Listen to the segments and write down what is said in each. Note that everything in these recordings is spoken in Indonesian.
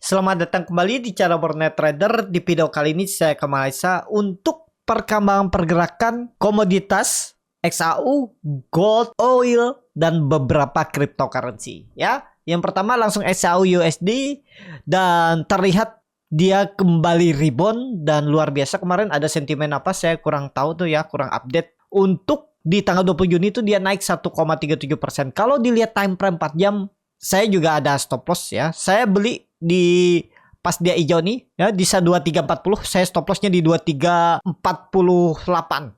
Selamat datang kembali di Cara Bernet Trader. Di video kali ini saya ke Malaysia untuk perkembangan pergerakan komoditas XAU, gold, oil, dan beberapa cryptocurrency. Ya, yang pertama langsung XAU USD dan terlihat dia kembali rebound dan luar biasa. Kemarin ada sentimen apa saya kurang tahu tuh ya, kurang update. Untuk di tanggal 20 Juni itu dia naik 1,37%. Kalau dilihat time frame 4 jam, saya juga ada stop loss ya. Saya beli di pas dia hijau nih ya di 2340, saya stop lossnya di 2348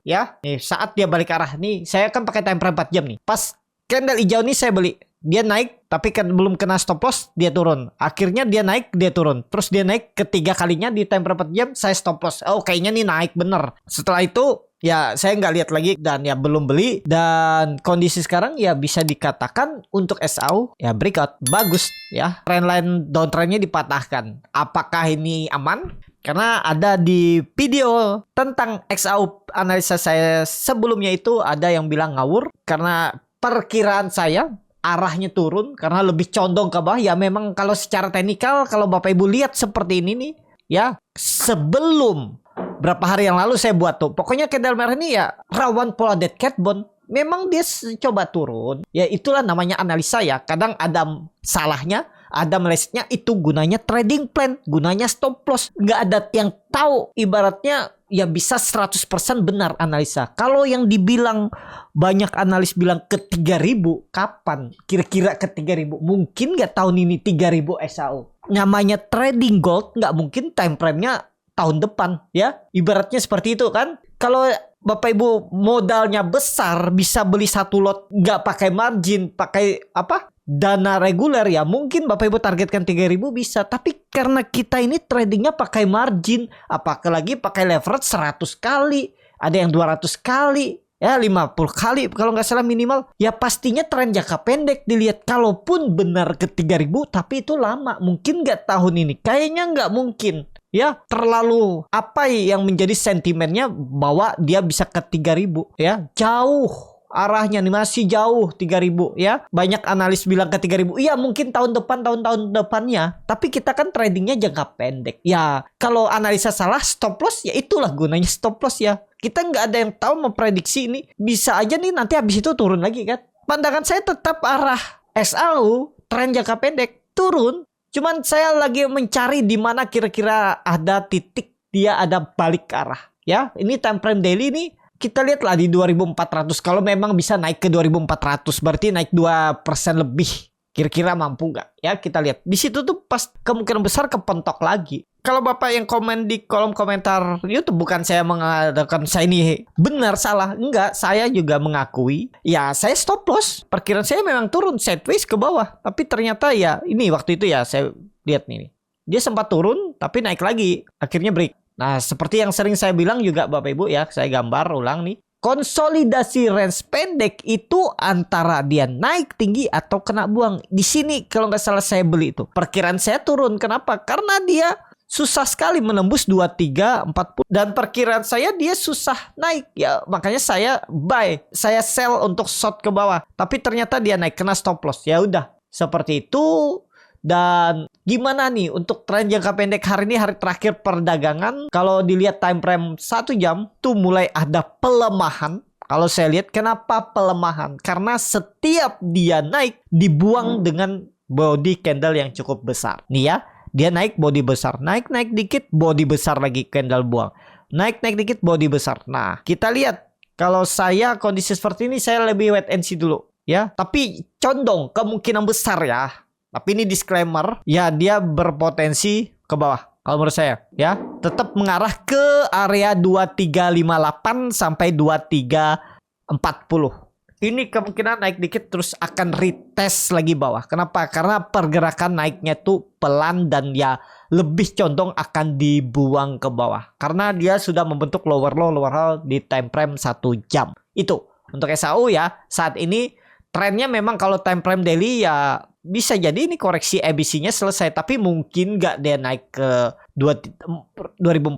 ya. Nih saat dia balik arah nih, saya kan pakai time frame 4 jam nih. Pas candle hijau nih saya beli. Dia naik tapi kan belum kena stop loss, dia turun. Akhirnya dia naik, dia turun. Terus dia naik ketiga kalinya di time frame 4 jam, saya stop loss. Oh, kayaknya nih naik bener. Setelah itu ya saya nggak lihat lagi dan ya belum beli. Dan kondisi sekarang ya bisa dikatakan untuk SAU ya breakout bagus ya. Trendline downtrendnya dipatahkan. Apakah ini aman? Karena ada di video tentang XAU analisa saya sebelumnya itu ada yang bilang ngawur. Karena perkiraan saya arahnya turun karena lebih condong ke bawah. Ya memang kalau secara teknikal kalau Bapak Ibu lihat seperti ini nih ya, sebelum berapa hari yang lalu saya buat tuh, pokoknya candle merah ini ya rawan pola dead cat bone. Memang dia coba turun. Ya itulah namanya analisa ya. Kadang ada salahnya, ada melesetnya. Itu gunanya trading plan, gunanya stop loss. Nggak ada yang tahu. Ibaratnya ya bisa 100% benar analisa. Kalau yang dibilang banyak analis bilang ke 3000, kapan kira-kira ke 3000? Mungkin nggak tahun ini 3000 SAU. Namanya trading gold nggak mungkin time frame-nya tahun depan ya. Ibaratnya seperti itu kan. Kalau Bapak Ibu modalnya besar, bisa beli satu lot nggak pakai margin, pakai apa? Dana reguler ya, mungkin Bapak Ibu targetkan 3000 bisa. Tapi karena kita ini tradingnya pakai margin, apalagi pakai leverage 100 kali, ada yang 200 kali, ya 50 kali kalau nggak salah minimal. Ya pastinya tren jangka pendek dilihat. Kalaupun benar ke 3000, tapi itu lama. Mungkin nggak tahun ini, kayaknya nggak mungkin. Ya terlalu apa yang menjadi sentimennya bahwa dia bisa ke 3000 ya. Jauh arahnya nih, masih jauh 3000 ya. Banyak analis bilang ke 3000. Iya mungkin tahun depan, tahun-tahun depannya. Tapi kita kan tradingnya jangka pendek. Ya kalau analisa salah stop loss ya itulah gunanya stop loss ya. Kita nggak ada yang tahu memprediksi ini. Bisa aja nih nanti habis itu turun lagi kan. Pandangan saya tetap arah SAU tren jangka pendek turun. Cuman saya lagi mencari di mana kira-kira ada titik dia ada balik arah. Ya, ini time frame daily nih. Kita lihatlah di 2400. Kalau memang bisa naik ke 2400, berarti naik 2% lebih. Kira-kira mampu nggak? Ya, kita lihat. Di situ tuh pas kemungkinan besar kepentok lagi. Kalau Bapak yang komen di kolom komentar YouTube, bukan saya mengatakan saya ini benar salah. Enggak, saya juga mengakui. Ya, saya stop loss. Perkiraan saya memang turun sideways ke bawah. Tapi ternyata ya, ini waktu itu ya saya lihat nih. Dia sempat turun, tapi naik lagi. Akhirnya break. Nah, seperti yang sering saya bilang juga Bapak Ibu ya, saya gambar ulang nih. Konsolidasi range pendek itu antara dia naik tinggi atau kena buang. Di sini kalau nggak salah saya beli itu. Perkiraan saya turun. Kenapa? Karena dia susah sekali menembus 2340 dan perkiraan saya dia susah naik ya, makanya saya buy, saya sell untuk short ke bawah. Tapi ternyata dia naik kena stop loss. Ya udah, seperti itu. Dan gimana nih untuk tren jangka pendek hari ini, hari terakhir perdagangan? Kalau dilihat time frame 1 jam tuh mulai ada pelemahan. Kalau saya lihat kenapa pelemahan? Karena setiap dia naik dibuang dengan body candle yang cukup besar. Nih ya. Dia naik body besar, naik dikit body besar lagi candle buang, naik dikit body besar. Nah kita lihat kalau saya kondisi seperti ini saya lebih wait and see dulu ya. Tapi condong kemungkinan besar ya. Tapi ini disclaimer ya, dia berpotensi ke bawah. Kalau menurut saya ya tetap mengarah ke area 2358 sampai 2340. Ini kemungkinan naik dikit terus akan retest lagi bawah. Kenapa? Karena pergerakan naiknya tuh pelan dan ya lebih condong akan dibuang ke bawah. Karena dia sudah membentuk lower low, lower high di time frame 1 jam. Itu untuk SAU ya. Saat ini trennya memang kalau time frame daily ya bisa jadi ini koreksi ABC-nya selesai. Tapi mungkin nggak dia naik ke 2424.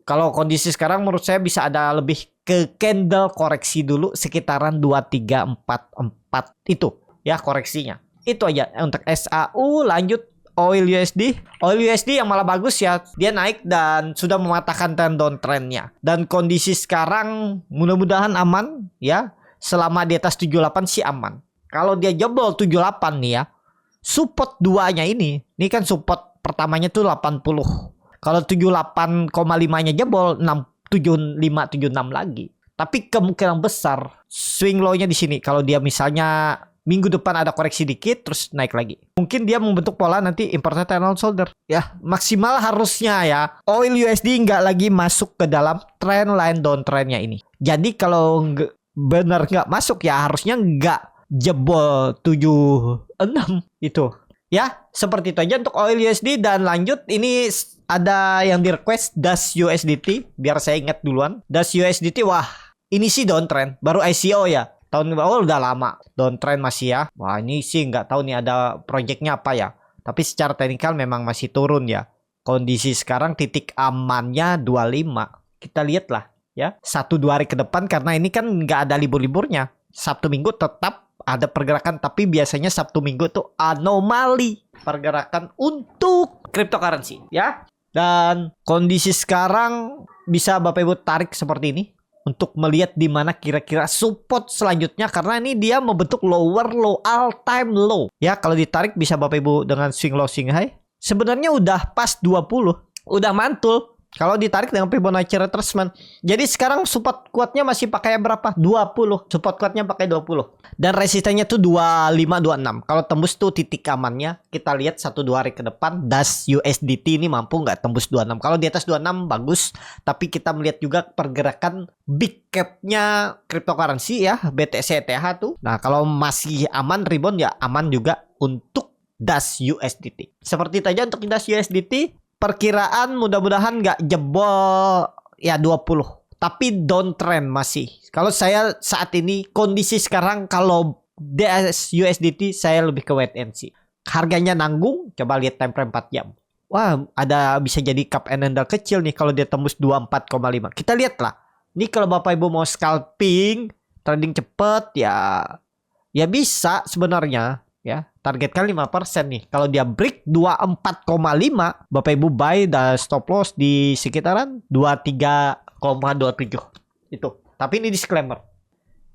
Kalau kondisi sekarang menurut saya bisa ada lebih ke candle koreksi dulu sekitaran 2344 itu ya koreksinya. Itu aja untuk SAU. Lanjut oil USD. Oil USD yang malah bagus ya. Dia naik dan sudah mematahkan downtrendnya. Dan kondisi sekarang mudah-mudahan aman ya. Selama di atas 78 sih aman. Kalau dia jebol 78 nih ya. Support 2-nya ini kan support pertamanya tuh 80. Kalau 78,5-nya jebol 75 76 lagi. Tapi kemungkinan besar swing low-nya di sini. Kalau dia misalnya minggu depan ada koreksi dikit terus naik lagi. Mungkin dia membentuk pola nanti important and shoulder. Ya, maksimal harusnya ya. Oil USD nggak lagi masuk ke dalam trend line downtrendnya ini. Jadi kalau benar nggak masuk ya harusnya nggak jebol 76 itu. Ya, seperti itu aja untuk oil USD. Dan lanjut, ini ada yang di request DAS USDT. Biar saya ingat duluan. DAS USDT, wah ini sih downtrend. Baru ICO ya. Tahun awal udah lama downtrend masih ya. Wah ini sih nggak tahu nih ada projectnya apa ya. Tapi secara teknikal memang masih turun ya. Kondisi sekarang titik amannya 25. Kita lihat lah ya. 1-2 hari ke depan karena ini kan nggak ada libur-liburnya. Sabtu Minggu tetap ada pergerakan. Tapi biasanya Sabtu Minggu tuh anomali pergerakan untuk cryptocurrency ya. Dan kondisi sekarang bisa Bapak Ibu tarik seperti ini. Untuk melihat di mana kira-kira support selanjutnya karena ini dia membentuk lower low all time low. Ya, kalau ditarik bisa Bapak Ibu dengan swing low swing high. Sebenarnya udah pas 20, udah mantul. Kalau ditarik dengan Fibonacci retracement. Jadi sekarang support kuatnya masih pakai berapa? 20. Support kuatnya pakai 20. Dan resistennya tuh 25 26. Kalau tembus tuh titik amannya. Kita lihat 1-2 hari ke depan DAS USDT ini mampu nggak tembus 26. Kalau di atas 26 bagus, tapi kita melihat juga pergerakan big cap-nya cryptocurrency ya, BTC ETH tuh. Nah, kalau masih aman rebound ya aman juga untuk DAS USDT. Seperti itu aja untuk DAS USDT. Perkiraan mudah-mudahan nggak jebol ya 20. Tapi downtrend masih. Kalau saya saat ini kondisi sekarang kalau DAS USDT saya lebih ke wait and see. Harganya nanggung, coba lihat time frame 4 jam. Wah, ada bisa jadi cup and handle kecil nih kalau dia tembus 24,5. Kita lihat lah. Ini kalau Bapak Ibu mau scalping, trading cepet ya bisa sebenarnya. Ya, targetkan 5% nih. Kalau dia break 24,5, Bapak Ibu buy dan stop loss di sekitaran 23,27. Itu. Tapi ini disclaimer.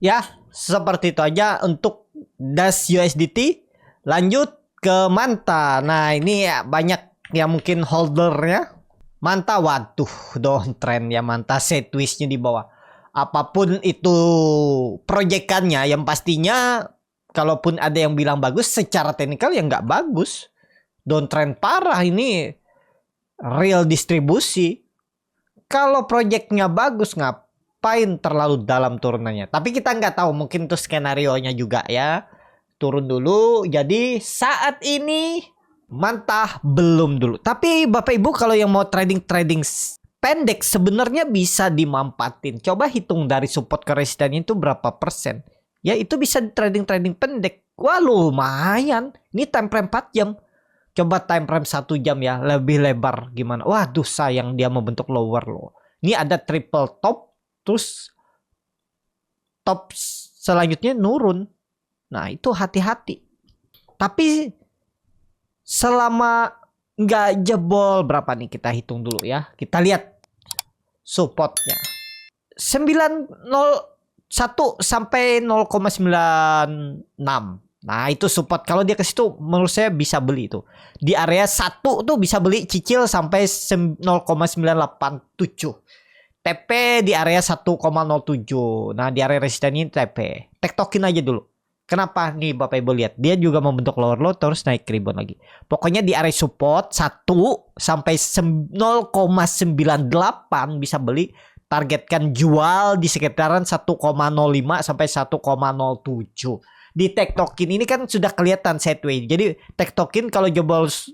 Ya, seperti itu aja untuk DAS USDT. Lanjut ke Manta. Nah, ini ya banyak yang mungkin holdernya. Manta, waduh, downtrend ya Manta, sideways-nya di bawah. Apapun itu proyekannya, yang pastinya kalaupun ada yang bilang bagus, secara teknikal ya nggak bagus. Downtrend parah ini, real distribusi. Kalau proyeknya bagus, ngapain terlalu dalam turunannya? Tapi kita nggak tahu, mungkin itu skenario-nya juga ya. Turun dulu, jadi saat ini mantah belum dulu. Tapi Bapak Ibu kalau yang mau trading pendek sebenarnya bisa dimanfaatin. Coba hitung dari support ke resistennya itu berapa persen. Ya itu bisa trading pendek. Wah lumayan. Ini time frame 4 jam. Coba time frame 1 jam ya. Lebih lebar gimana. Waduh sayang dia membentuk lower low. Ini ada triple top. Terus top selanjutnya nurun. Nah itu hati-hati. Tapi selama nggak jebol berapa nih kita hitung dulu ya. Kita lihat supportnya. 1 sampai 0,96. Nah, itu support. Kalau dia ke situ menurut saya bisa beli itu. Di area 1 tuh bisa beli cicil sampai 0,987. TP di area 1,07. Nah, di area resisten ini TP. Tektokin aja dulu. Kenapa nih Bapak Ibu lihat? Dia juga membentuk lower low terus naik rebound lagi. Pokoknya di area support 1 sampai 0,98 bisa beli. Targetkan jual di sekitaran 1,05 sampai 1,07. Di tektokin ini kan sudah kelihatan sideways. Jadi tektokin kalau jebol 0,96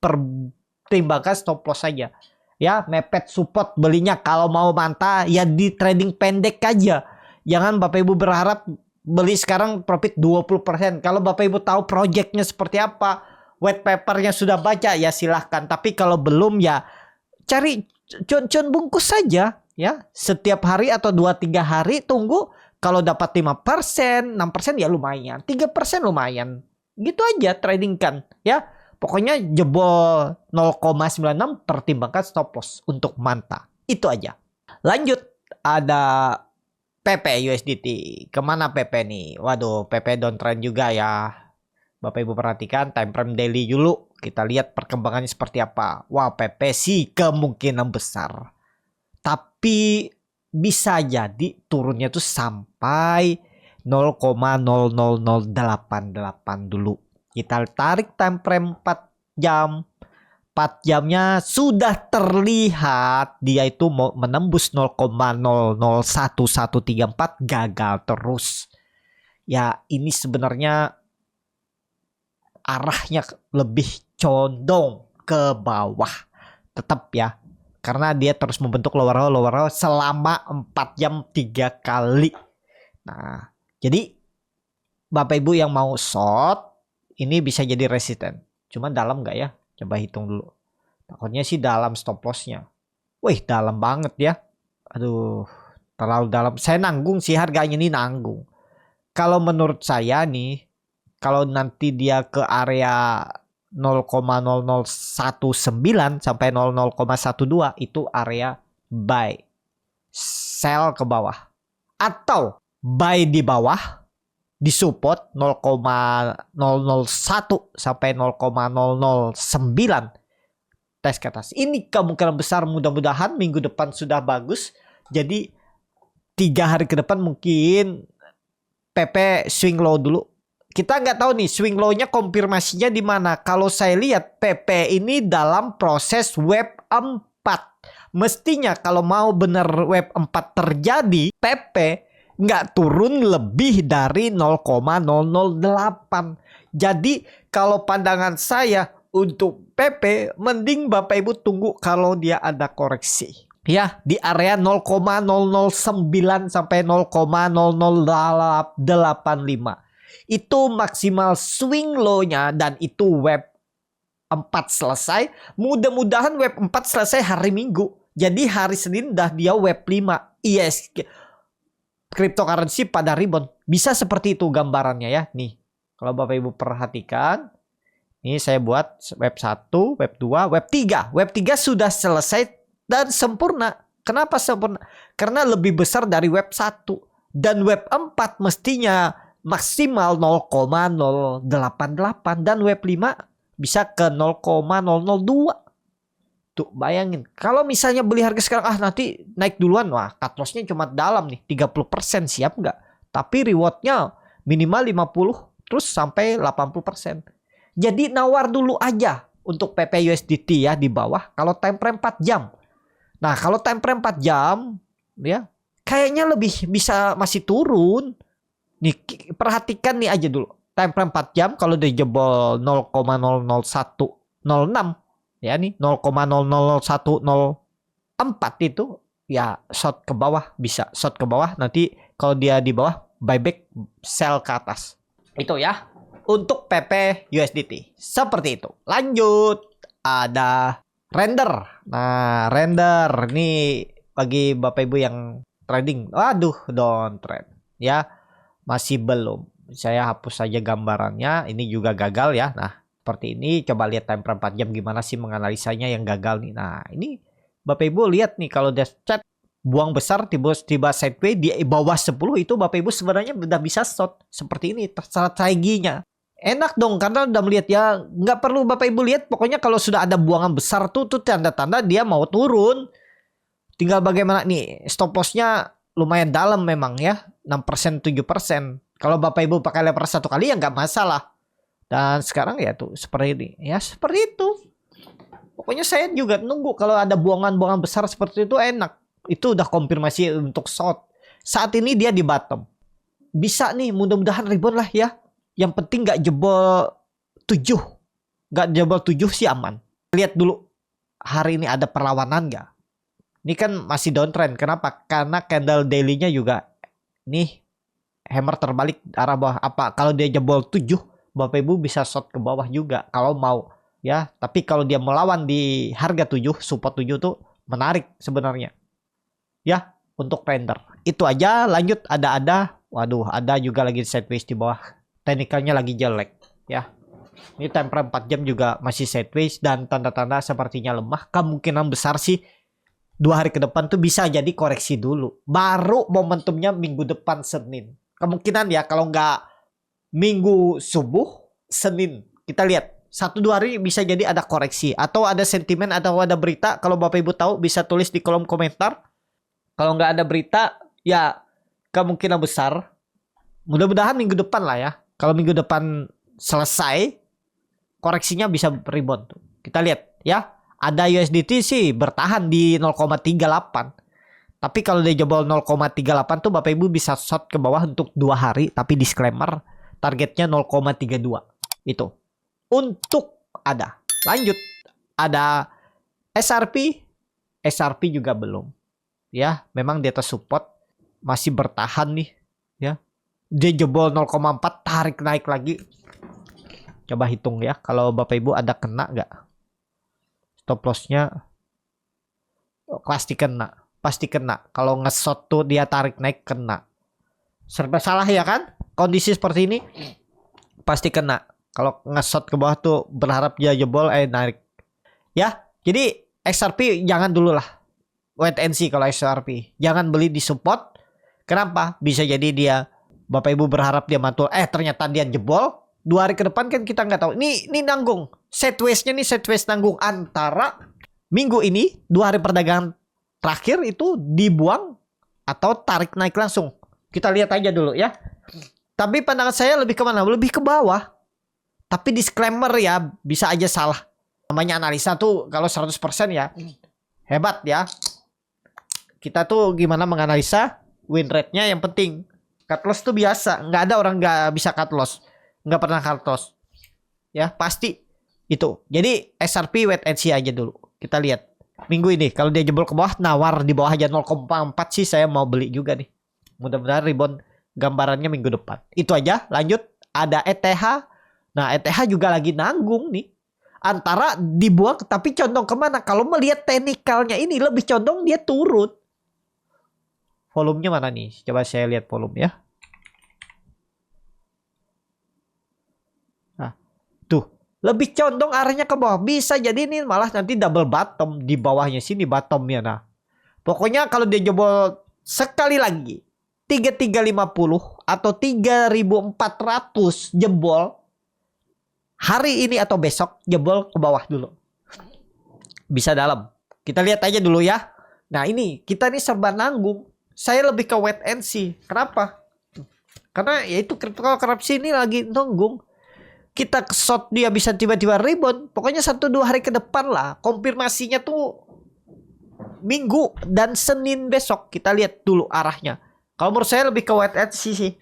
pertimbangkan stop loss saja. Ya, mepet support belinya kalau mau mantap ya di trading pendek aja. Jangan Bapak Ibu berharap beli sekarang profit 20%. Kalau Bapak Ibu tahu projectnya seperti apa, white papernya sudah baca ya silahkan. Tapi kalau belum ya cari cuan bungkus saja ya. Setiap hari atau 2-3 hari tunggu. Kalau dapat 5%, 6% ya lumayan. 3% lumayan. Gitu aja trading kan ya. Pokoknya jebol 0,96 pertimbangkan stop loss untuk manta. Itu aja. Lanjut ada PP USDT. Kemana PP nih? Waduh, PP downtrend juga ya. Bapak Ibu perhatikan time frame daily dulu. Kita lihat perkembangannya seperti apa. Wah, PP sih kemungkinan besar. Tapi bisa jadi turunnya tuh sampai 0,00088 dulu. Kita tarik time frame 4 jam. 4 jamnya sudah terlihat dia itu mau menembus 0,001134, gagal terus. Ya, ini sebenarnya arahnya lebih condong ke bawah. Tetap ya. Karena dia terus membentuk lower row selama 4 jam 3 kali. Nah, jadi Bapak Ibu yang mau short, ini bisa jadi resisten. Cuma dalam nggak ya? Coba hitung dulu. Takutnya sih dalam stop lossnya. Wih, dalam banget ya. Aduh, terlalu dalam. Saya nanggung sih, harganya ini nanggung. Kalau menurut saya nih, kalau nanti dia ke area 0,0019 sampai 00,12 itu area buy. Sell ke bawah. Atau buy di bawah, di support 0,001 sampai 0,009, tes ke atas. Ini kemungkinan besar, mudah-mudahan minggu depan sudah bagus. Jadi 3 hari ke depan mungkin PP swing low dulu. Kita nggak tahu nih swing low-nya konfirmasinya di mana. Kalau saya lihat PP ini dalam proses wave 4. Mestinya kalau mau benar wave 4 terjadi, PP nggak turun lebih dari 0,008. Jadi kalau pandangan saya untuk PP, mending Bapak Ibu tunggu kalau dia ada koreksi. Ya, di area 0,009 sampai 0,00885. Itu maksimal swing low-nya dan itu wave 4 selesai. Mudah-mudahan wave 4 selesai hari Minggu. Jadi hari Senin dah dia wave 5. Yes. Cryptocurrency pada rebound. Bisa seperti itu gambarannya ya. Nih, kalau Bapak Ibu perhatikan. Ini saya buat web 1, web 2, web 3. Web 3 sudah selesai dan sempurna. Kenapa sempurna? Karena lebih besar dari web 1. Dan web 4 mestinya maksimal 0,088. Dan web 5 bisa ke 0,002. Tuh bayangin. Kalau misalnya beli harga sekarang, nanti naik duluan. Wah, cut loss-nya cuma dalam nih. 30% siap nggak? Tapi reward-nya minimal 50 terus sampai 80%. Jadi nawar dulu aja untuk PP USDT ya di bawah kalau time frame 4 jam. Nah, kalau time frame 4 jam ya kayaknya lebih bisa masih turun. Nih perhatikan nih aja dulu. Time frame 4 jam kalau dia jebol 0,00106 ya nih 0,00104 itu ya short ke bawah, bisa short ke bawah. Nanti kalau dia di bawah buyback, sell ke atas. Itu ya. Untuk PP USDT. Seperti itu. Lanjut. Ada render. Nah, render. Ini bagi Bapak Ibu yang trading. Waduh, downtrend. Ya, masih belum. Saya hapus saja gambarannya. Ini juga gagal ya. Nah, seperti ini. Coba lihat time frame 4 jam. Gimana sih menganalisanya yang gagal nih. Nah, ini Bapak Ibu lihat nih. Kalau dia chat buang besar tiba sideways di bawah 10 itu Bapak Ibu sebenarnya udah bisa short. Seperti ini. Strateginya. Enak dong karena udah melihat ya, nggak perlu Bapak Ibu lihat, pokoknya kalau sudah ada buangan besar tuh tanda-tanda dia mau turun. Tinggal bagaimana nih, stop loss-nya lumayan dalam memang ya, 6% 7%. Kalau Bapak Ibu pakai lever 1 kali ya nggak masalah. Dan sekarang ya tuh seperti ini, ya seperti itu. Pokoknya saya juga nunggu kalau ada buangan-buangan besar seperti itu enak. Itu udah konfirmasi untuk short. Saat ini dia di bottom. Bisa nih, mudah-mudahan rebound lah ya. Yang penting nggak jebol 7. Nggak jebol 7 sih aman. Lihat dulu hari ini ada perlawanan nggak. Ini kan masih downtrend. Kenapa? Karena candle daily-nya juga nih hammer terbalik arah bawah. Apa kalau dia jebol 7, Bapak Ibu bisa short ke bawah juga kalau mau ya. Tapi kalau dia melawan di harga 7, support 7 tuh menarik sebenarnya. Ya, untuk render. Itu aja. Lanjut ada. Waduh, ada juga lagi sideways di bawah. Teknikalnya lagi jelek. ya. Ini time frame 4 jam juga masih sideways dan tanda-tanda sepertinya lemah. Kemungkinan besar sih 2 hari ke depan tuh bisa jadi koreksi dulu. Baru momentumnya minggu depan Senin. Kemungkinan ya kalau nggak minggu subuh, Senin. Kita lihat 1-2 hari bisa jadi ada koreksi. Atau ada sentimen atau ada berita. Kalau Bapak Ibu tahu bisa tulis di kolom komentar. Kalau nggak ada berita ya kemungkinan besar. Mudah-mudahan minggu depan lah ya. Kalau minggu depan selesai koreksinya bisa rebound. Kita lihat ya. Ada USDT sih bertahan di 0,38. Tapi kalau dia jebol 0,38 tuh Bapak Ibu bisa short ke bawah untuk 2 hari. Tapi disclaimer targetnya 0,32. Itu. Untuk ada. Lanjut. Ada SRP. SRP juga belum. Ya memang di atas support. Masih bertahan nih. Ya. Dia jebol 0,4 tarik naik lagi. Coba hitung ya, kalau Bapak Ibu ada kena nggak? Stop lossnya pasti kena, pasti kena. Kalau nge-shot tuh dia tarik naik kena. Serba salah ya kan? Kondisi seperti ini pasti kena. Kalau nge-shot ke bawah tuh berharap dia jebol narik. Ya, jadi XRP jangan dulu lah. Wait and see kalau XRP. Jangan beli di support. Kenapa? Bisa jadi dia Bapak Ibu berharap dia mantul. Ternyata dia jebol. 2 hari ke depan kan kita nggak tahu. Ini nanggung. Sideways-nya nih sideways nanggung antara minggu ini 2 hari perdagangan terakhir itu dibuang atau tarik naik langsung. Kita lihat aja dulu ya. Tapi pandangan saya lebih kemana? Lebih ke bawah. Tapi disclaimer ya bisa aja salah. Namanya analisa tuh kalau 100% ya hebat ya. Kita tuh gimana menganalisa win rate-nya yang penting. Cut loss tuh biasa. Nggak ada orang nggak bisa cut loss. Nggak pernah cut loss. Ya pasti itu. Jadi SRP wait and see aja dulu. Kita lihat minggu ini kalau dia jebol ke bawah, nawar di bawah aja 0,4 sih saya mau beli juga nih. Mudah-mudahan rebound gambarannya minggu depan. Itu aja. Lanjut ada ETH. Nah ETH juga lagi nanggung nih. Antara dibuang tapi condong kemana? Kalau melihat teknikalnya ini lebih condong dia turun. Volumenya mana nih? Coba saya lihat volume ya. Tuh, lebih condong arahnya ke bawah. Bisa jadi ini malah nanti double bottom di bawahnya sini bottomnya. Nah, pokoknya kalau dia jebol sekali lagi 3350 atau 3400 jebol hari ini atau besok jebol ke bawah dulu. Bisa dalam. Kita lihat aja dulu ya. Nah, ini kita nih serba nanggung. Saya lebih ke wait and see. Kenapa? Karena ya itu cryptocurrency ini lagi nanggung. Kita short dia bisa tiba-tiba rebound. Pokoknya 1-2 hari ke depan lah. Konfirmasinya tuh Minggu dan Senin besok. Kita lihat dulu arahnya. Kalau menurut saya lebih ke wait and see sih.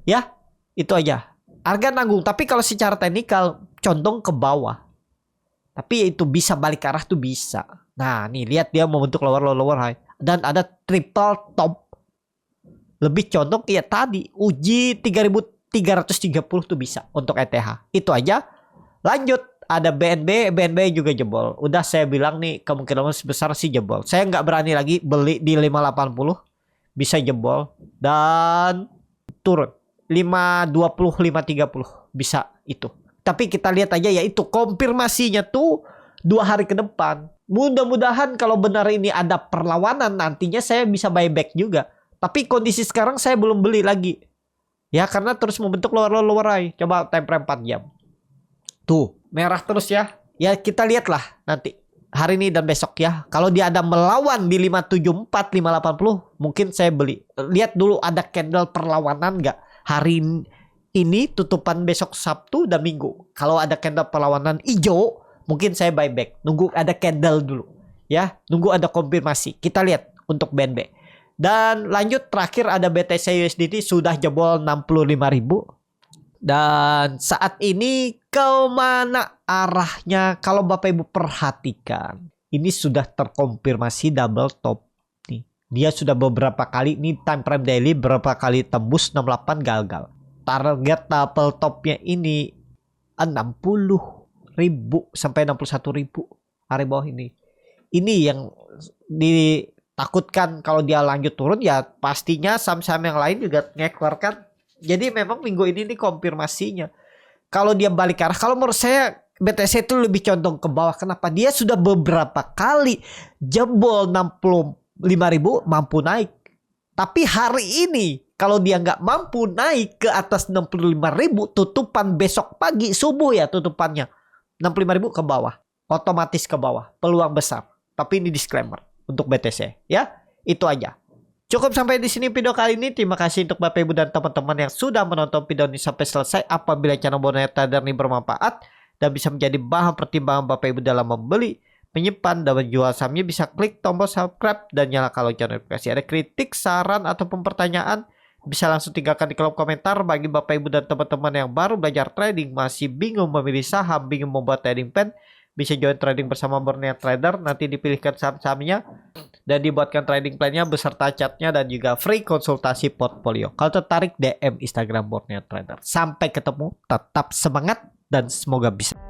Ya, itu aja. Harga nanggung. Tapi kalau secara teknikal condong ke bawah. Tapi itu bisa balik arah tuh bisa. Nah, nih lihat dia membentuk lower high. Dan ada triple top. Lebih condong kayak tadi. Uji 3.330 tuh bisa untuk ETH. Itu aja. Lanjut ada BNB juga jebol. Udah saya bilang nih kemungkinan besar sih jebol. Saya nggak berani lagi beli di 580. Bisa jebol dan turun 520 530 bisa itu. Tapi kita lihat aja ya itu konfirmasinya tuh 2 hari ke depan. Mudah-mudahan kalau benar ini ada perlawanan nantinya saya bisa buyback juga. Tapi kondisi sekarang saya belum beli lagi. Ya karena terus membentuk lower high. Coba time frame 4 jam. Tuh merah terus ya. Ya kita lihatlah nanti hari ini dan besok ya. Kalau dia ada melawan di 574 580 mungkin saya beli. Lihat dulu ada candle perlawanan nggak hari ini tutupan besok Sabtu dan Minggu. Kalau ada candle perlawanan hijau mungkin saya buyback. Nunggu ada candle dulu ya. Nunggu ada konfirmasi. Kita lihat untuk BNB. Dan lanjut terakhir ada BTC USDT sudah jebol 65.000. Dan saat ini kemana arahnya? Kalau Bapak Ibu perhatikan, ini sudah terkonfirmasi double top nih. Dia sudah beberapa kali nih time frame daily berapa kali tembus 68 gagal. Target double topnya ini 60.000 sampai 61.000 hari bawah ini. Ini yang ditakutkan kalau dia lanjut turun ya pastinya saham-saham yang lain juga ngekeluarkan. Jadi memang minggu ini nih konfirmasinya. kalau dia balik arah, kalau menurut saya BTC itu lebih condong ke bawah. Kenapa? Dia sudah beberapa kali jebol 65.000 mampu naik. Tapi hari ini kalau dia nggak mampu naik ke atas 65.000, tutupan besok pagi subuh ya tutupannya 65.000 ke bawah, otomatis ke bawah, peluang besar. Tapi ini disclaimer untuk BTC ya. Itu aja. Cukup sampai di sini video kali ini. Terima kasih untuk Bapak Ibu dan teman-teman yang sudah menonton video ini sampai selesai. Apabila channel Borneo Trader ini bermanfaat dan bisa menjadi bahan pertimbangan Bapak Ibu dalam membeli, menyimpan, dan menjual sahamnya, bisa klik tombol subscribe dan nyalakan lonceng notifikasi. Ada kritik, saran, ataupun pertanyaan, bisa langsung tinggalkan di kolom komentar. Bagi Bapak Ibu dan teman-teman yang baru belajar trading, masih bingung memilih saham, bingung membuat trading plan, bisa join trading bersama Borneo Trader. Nanti dipilihkan saham-sahamnya dan dibuatkan trading plannya beserta chartnya dan juga free konsultasi portfolio. Kalau tertarik, DM Instagram Borneo Trader. Sampai ketemu, tetap semangat dan semoga bisa.